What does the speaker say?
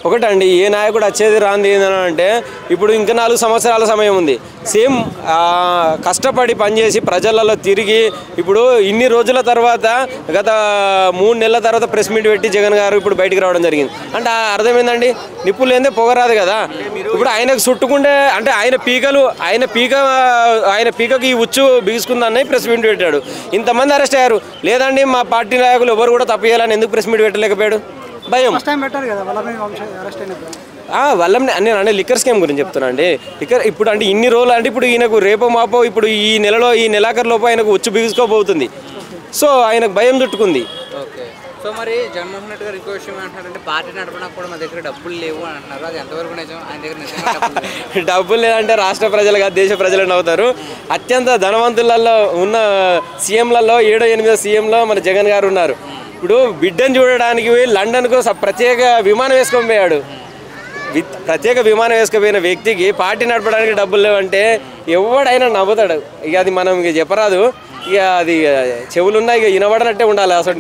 ఒకటండి, ఏ నాయకుడు వచ్చేది రాంది ఏంటంటే ఇప్పుడు ఇంకా 4 సంవత్సరాల సమయం ఉంది. సేమ్ కష్టపడి పనిచేసి ప్రజలలో తిరిగి ఇప్పుడు ఇన్ని రోజుల తర్వాత గత 3 నెలల తర్వాత ప్రెస్ మీట్ పెట్టి జగన్ గారు ఇప్పుడు బయటికి రావడం జరిగింది. అంటే అర్థం ఏందండి, నిప్పులు లేదే పొగరాదు కదా. ఇప్పుడు ఆయనకు చుట్టుకుంటే అంటే ఆయన పీకకి ఈ ఉచ్చు బిగుసుకుందని ప్రెస్ మీట్ పెట్టాడు. ఇంతమంది అరెస్ట్ అయ్యారు. లేదండి మా పార్టీ నాయకులు ఎవరు కూడా తప్పు చేయాలని ఎందుకు ప్రెస్ మీట్ పెట్టలేకపోయాడు? భయం. నేను అంటే లిక్కర్ స్కామ్ గురించి చెప్తున్నా అండి. ఇప్పుడు అంటే ఇన్ని రోజులు అంటే ఇప్పుడు ఈయనకు రేపో మాపో ఇప్పుడు ఈ నెలాఖరు లోపు ఆయనకు వచ్చి బిగుసుకోబోతుంది. సో ఆయనకు భయం చుట్టుకుంది. సో మరి జగన్మోహన్ రెడ్డి గారు ఇంకో విషయం అంటారంటే పార్టీ నడపడానికి కూడా మా దగ్గర డబ్బులు లేవు అని అంటున్నారు. అది ఎంతవరకు నిజం? ఆయన దగ్గర డబ్బులు లేదంటే రాష్ట్ర ప్రజలు కాదు దేశ ప్రజలు నవ్వుతారు. అత్యంత ధనవంతులలో ఉన్న సీఎంలలో 7-8 సీఎంలో మన జగన్ గారు ఉన్నారు. ఇప్పుడు బిడ్డను చూడడానికి లండన్కు ప్రత్యేక విమానం వేసుకొని పోయాడు. ప్రత్యేక విమానం వేసుకుపోయిన వ్యక్తికి పార్టీ నడపడానికి డబ్బులు లేవంటే ఎవడైనా నవ్వుతాడు. ఇక అది మనం ఇక చెప్పరాదు. ఇక అది చెవులున్నా ఇక వినబడనట్టే ఉండాలి అసలు.